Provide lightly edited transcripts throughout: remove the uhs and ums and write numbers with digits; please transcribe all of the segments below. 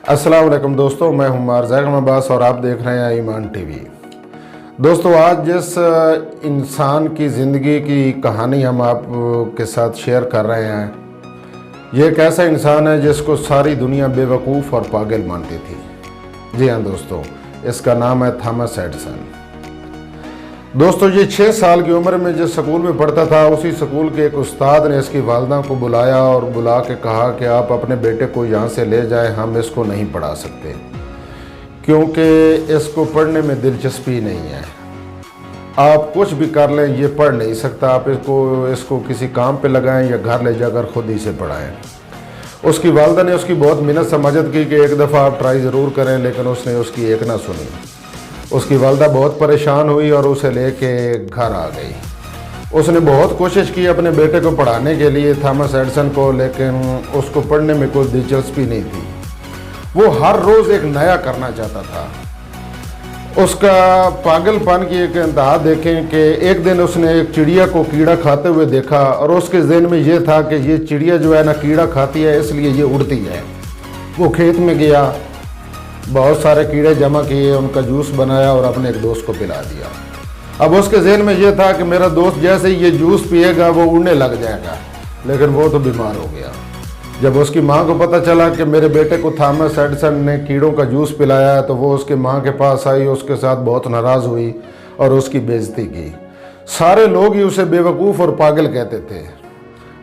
अस्सलाम वालेकुम दोस्तों, मैं हूं मारज़ैक अब्बास और आप देख रहे हैं ईमान टीवी। दोस्तों, आज जिस इंसान की ज़िंदगी की कहानी हम आप के साथ शेयर कर रहे हैं, ये एक ऐसा इंसान है जिसको सारी दुनिया बेवकूफ़ और पागल मानती थी। जी हाँ दोस्तों, इसका नाम है थॉमस एडिसन। दोस्तों, ये 6 साल की उम्र में जिस स्कूल में पढ़ता था, उसी स्कूल के एक उस्ताद ने इसकी वालिदा को बुलाया और बुला के कहा कि आप अपने बेटे को यहाँ से ले जाएं, हम इसको नहीं पढ़ा सकते क्योंकि इसको पढ़ने में दिलचस्पी नहीं है। आप कुछ भी कर लें, ये पढ़ नहीं सकता। आप इसको किसी काम पे लगाएं या घर ले जाकर खुद ही से पढ़ाएं। उसकी वालिदा ने उसकी बहुत मिन्नत से मदद की कि एक दफ़ा आप ट्राई ज़रूर करें, लेकिन उसने उसकी एक ना सुनी। उसकी वालिदा बहुत परेशान हुई और उसे लेके घर आ गई। उसने बहुत कोशिश की अपने बेटे को पढ़ाने के लिए, थॉमस एडिसन को, लेकिन उसको पढ़ने में कोई दिलचस्पी नहीं थी। वो हर रोज़ एक नया करना चाहता था। उसका पागलपन की एक इंतहा देखें कि एक दिन उसने एक चिड़िया को कीड़ा खाते हुए देखा और उसके ज़हन में ये था कि ये चिड़िया जो है ना कीड़ा खाती है, इसलिए ये उड़ती है। वो खेत में गया, बहुत सारे कीड़े जमा किए, उनका जूस बनाया और अपने एक दोस्त को पिला दिया। अब उसके ज़हन में ये था कि मेरा दोस्त जैसे ही ये जूस पिएगा वो उड़ने लग जाएगा, लेकिन वो तो बीमार हो गया। जब उसकी माँ को पता चला कि मेरे बेटे को थॉमस एडिसन ने कीड़ों का जूस पिलाया, तो वो उसके माँ के पास आई, उसके साथ बहुत नाराज़ हुई और उसकी बेइज्जती की। सारे लोग ही उसे बेवकूफ़ और पागल कहते थे।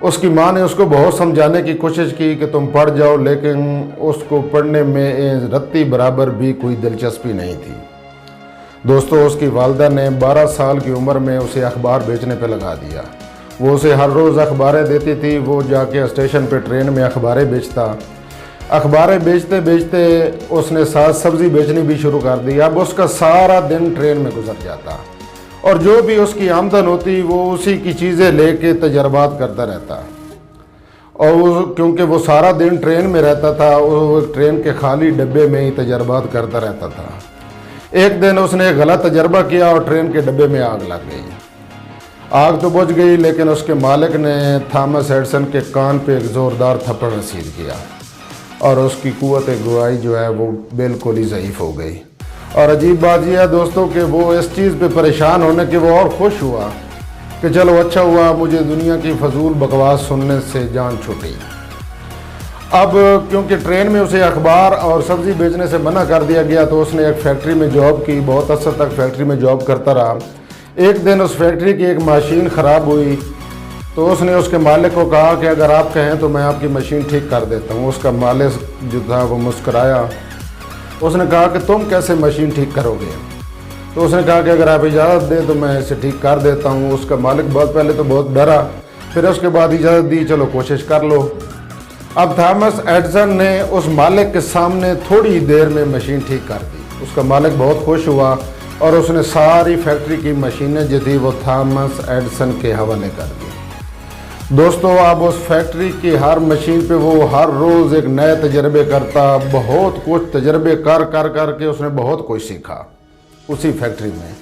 उसकी माँ ने उसको बहुत समझाने की कोशिश की कि तुम पढ़ जाओ, लेकिन उसको पढ़ने में रत्ती बराबर भी कोई दिलचस्पी नहीं थी। दोस्तों, उसकी वालिदा ने 12 साल की उम्र में उसे अखबार बेचने पे लगा दिया। वो उसे हर रोज़ अखबारें देती थी। वो जाके स्टेशन पे ट्रेन में अखबारें बेचता। अखबारें बेचते बेचते उसने साग सब्ज़ी बेचनी भी शुरू कर दी। अब उसका सारा दिन ट्रेन में गुजर जाता और जो भी उसकी आमदन होती वो उसी की चीज़ें लेके तजर्बात करता रहता। और क्योंकि वो सारा दिन ट्रेन में रहता था, वो ट्रेन के खाली डब्बे में ही तजर्बात करता रहता था। एक दिन उसने एक गलत तजर्बा किया और ट्रेन के डब्बे में आग लग गई। आग तो बुझ गई, लेकिन उसके मालिक ने थॉमस एडिसन के कान पे एक ज़ोरदार थप्पड़ रसीद किया और उसकी कुव्वत गवाही जो है वो बिल्कुल ही ज़ईफ़ हो गई। और अजीब बात यह है दोस्तों कि वो इस चीज़ पे परेशान होने के वो और खुश हुआ कि चलो अच्छा हुआ, मुझे दुनिया की फजूल बकवास सुनने से जान छूटी। अब क्योंकि ट्रेन में उसे अखबार और सब्ज़ी बेचने से मना कर दिया गया, तो उसने एक फैक्ट्री में जॉब की। बहुत अर्सा तक फैक्ट्री में जॉब करता रहा। एक दिन उस फैक्ट्री की एक मशीन ख़राब हुई, तो उसने उसके मालिक को कहा कि अगर आप कहें तो मैं आपकी मशीन ठीक कर देता हूँ। उसका मालिक जो था वो मुस्कराया। उसने कहा कि तुम कैसे मशीन ठीक करोगे? तो उसने कहा कि अगर आप इजाज़त दें तो मैं इसे ठीक कर देता हूँ। उसका मालिक बहुत पहले तो बहुत डरा, फिर उसके बाद इजाज़त दी, चलो कोशिश कर लो। अब थॉमस एडिसन ने उस मालिक के सामने थोड़ी देर में मशीन ठीक कर दी। उसका मालिक बहुत खुश हुआ और उसने सारी फैक्ट्री की मशीनें जो थी वो थॉमस एडिसन के हवाले कर दी। दोस्तों, अब उस फैक्ट्री की हर मशीन पे वो हर रोज़ एक नए तजर्बे करता। बहुत कुछ तजर्बे कर कर कर के उसने बहुत कुछ सीखा उसी फैक्ट्री में।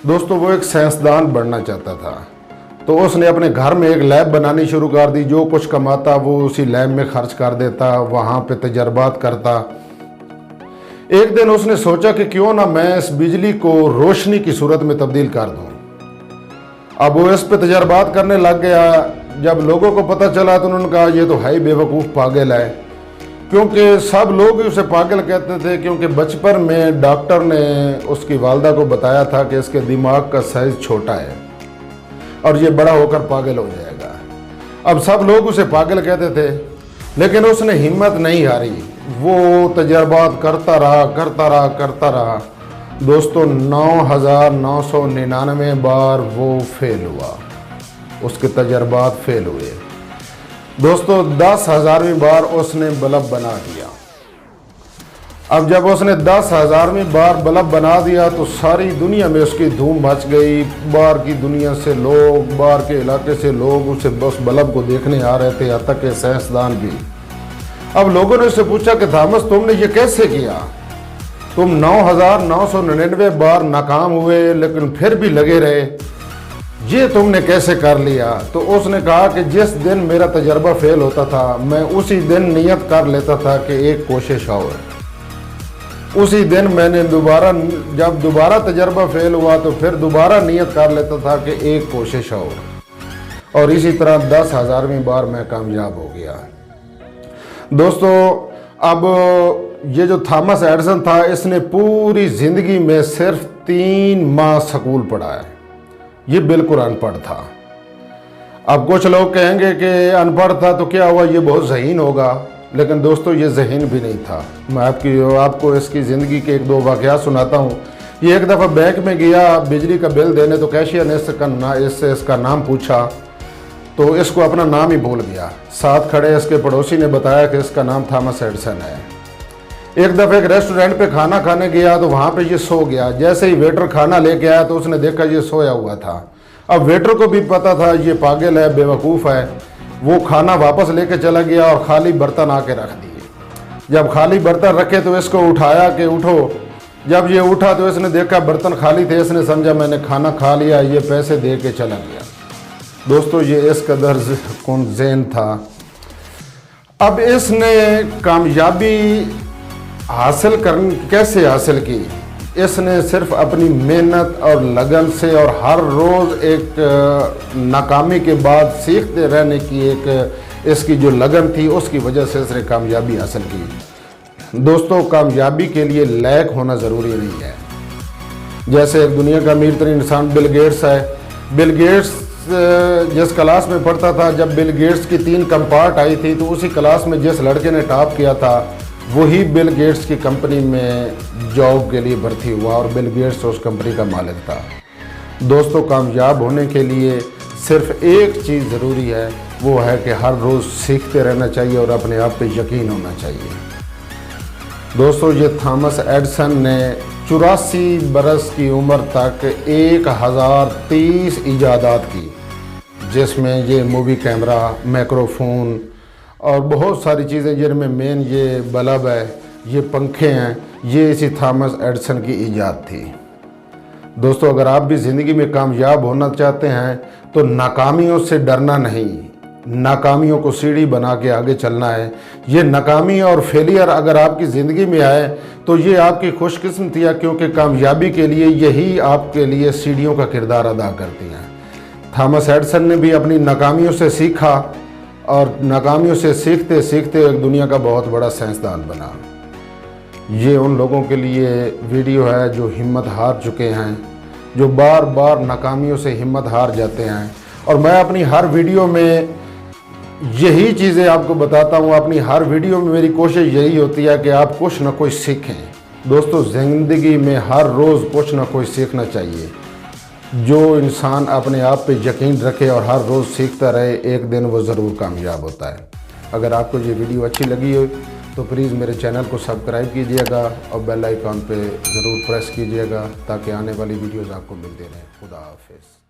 दोस्तों, वो एक साइंसदान बनना चाहता था, तो उसने अपने घर में एक लैब बनानी शुरू कर दी। जो कुछ कमाता वो उसी लैब में खर्च कर देता, वहाँ पे तजर्बात करता। एक दिन उसने सोचा कि क्यों ना मैं इस बिजली को रोशनी की सूरत में तब्दील कर दूँ। अब वो इस पे तजर्बात करने लग गया। जब लोगों को पता चला तो उन्होंने कहा ये तो है ही बेवकूफ़, पागल है। क्योंकि सब लोग उसे पागल कहते थे, क्योंकि बचपन में डॉक्टर ने उसकी वालिदा को बताया था कि इसके दिमाग का साइज़ छोटा है और ये बड़ा होकर पागल हो जाएगा। अब सब लोग उसे पागल कहते थे, लेकिन उसने हिम्मत नहीं हारी। वो तजर्बात करता रहा। दोस्तों, 9,999 बार वो फेल हुआ। उसके तजर्बात फेल हुए। दोस्तों, 10,000वीं बार उसने बल्ब बना दिया। अब जब उसने 10,000वीं बार बल्ब बना दिया तो सारी दुनिया में उसकी धूम मच गई। बाहर की दुनिया से लोग, बाहर के इलाके से लोग उसे बस बल्ब को देखने आ रहे थे, यहाँ तक के साइंसदान भी। अब लोगों ने उससे पूछा कि थॉमस, तुमने ये कैसे किया? तुम 9,999 बार नाकाम हुए, लेकिन फिर भी लगे रहे, ये तुमने कैसे कर लिया? तो उसने कहा कि जिस दिन मेरा तजर्बा फेल होता था, मैं उसी दिन नियत कर लेता था कि एक कोशिश और। उसी दिन मैंने जब दोबारा तजर्बा फेल हुआ तो फिर दोबारा नियत कर लेता था कि एक कोशिश और इसी तरह 10,000वीं बार मैं कामयाब हो गया। दोस्तों, अब ये जो थॉमस एडिसन था, इसने पूरी ज़िंदगी में सिर्फ 3 माह स्कूल पढ़ा है। ये बिल्कुल अनपढ़ था। अब कुछ लोग कहेंगे कि अनपढ़ था तो क्या हुआ, ये बहुत ज़हीन होगा, लेकिन दोस्तों ये ज़हीन भी नहीं था। मैं आपको इसकी ज़िंदगी के 1-2 वाक़यात सुनाता हूँ। ये एक दफ़ा बैंक में गया बिजली का बिल देने, तो कैशियर ने इसका नाम पूछा तो इसको अपना नाम ही भूल गया। साथ खड़े इसके पड़ोसी ने बताया कि इसका नाम थॉमस एडिसन है। एक दफ़ा एक रेस्टोरेंट पे खाना खाने गया तो वहाँ पे ये सो गया। जैसे ही वेटर खाना लेके आया तो उसने देखा ये सोया हुआ था। अब वेटर को भी पता था ये पागल है, बेवकूफ़ है। वो खाना वापस लेके चला गया और खाली बर्तन आके रख दिए। जब खाली बर्तन रखे तो इसको उठाया कि उठो। जब ये उठा तो इसने देखा बर्तन खाली थे। इसने समझा मैंने खाना खा लिया, ये पैसे दे के चला गया। दोस्तों, ये इस कदर ज़ेन था। अब इसने कामयाबी कैसे हासिल की? इसने सिर्फ अपनी मेहनत और लगन से और हर रोज़ एक नाकामी के बाद सीखते रहने की इसकी जो लगन थी, उसकी वजह से इसने कामयाबी हासिल की। दोस्तों, कामयाबी के लिए लायक होना ज़रूरी नहीं है। जैसे एक दुनिया का अमीर तरीन इंसान बिल गेट्स है। बिल गेट्स जिस क्लास में पढ़ता था, जब बिल गेट्स की 3 कंपार्ट आई थी तो उसी क्लास में जिस लड़के ने टॉप किया था वही बिल गेट्स की कंपनी में जॉब के लिए भर्ती हुआ और बिल गेट्स उस कंपनी का मालिक था। दोस्तों, कामयाब होने के लिए सिर्फ एक चीज़ ज़रूरी है, वो है कि हर रोज़ सीखते रहना चाहिए और अपने आप पे यकीन होना चाहिए। दोस्तों, ये थॉमस एडिसन ने 84 बरस की उम्र तक 1030 ईजादात की, जिसमें ये मूवी कैमरा, माइक्रोफोन और बहुत सारी चीज़ें, जिनमें मेन ये बल्ब है, ये पंखे हैं, ये इसी थॉमस एडिसन की ईजाद थी। दोस्तों, अगर आप भी ज़िंदगी में कामयाब होना चाहते हैं तो नाकामियों से डरना नहीं, नाकामियों को सीढ़ी बना के आगे चलना है। ये नाकामी और फेलियर अगर आपकी ज़िंदगी में आए तो ये आपकी खुशकिस्मती है, क्योंकि कामयाबी के लिए यही आपके लिए सीढ़ियों का किरदार अदा करती हैं। थॉमस एडिसन ने भी अपनी नाकामियों से सीखा और नाकामियों से सीखते सीखते एक दुनिया का बहुत बड़ा साइंसदान बना। ये उन लोगों के लिए वीडियो है जो हिम्मत हार चुके हैं, जो बार बार नाकामियों से हिम्मत हार जाते हैं। और मैं अपनी हर वीडियो में यही चीज़ें आपको बताता हूँ। अपनी हर वीडियो में मेरी कोशिश यही होती है कि आप कुछ ना कुछ सीखें। दोस्तों, ज़िंदगी में हर रोज़ कुछ ना कुछ सीखना चाहिए। जो इंसान अपने आप पे यकीन रखे और हर रोज़ सीखता रहे, एक दिन वो ज़रूर कामयाब होता है। अगर आपको ये वीडियो अच्छी लगी हो तो प्लीज़ मेरे चैनल को सब्सक्राइब कीजिएगा और बेल आइकॉन पे ज़रूर प्रेस कीजिएगा, ताकि आने वाली वीडियोज़ आपको मिलती रहें। खुदा हाफिज़।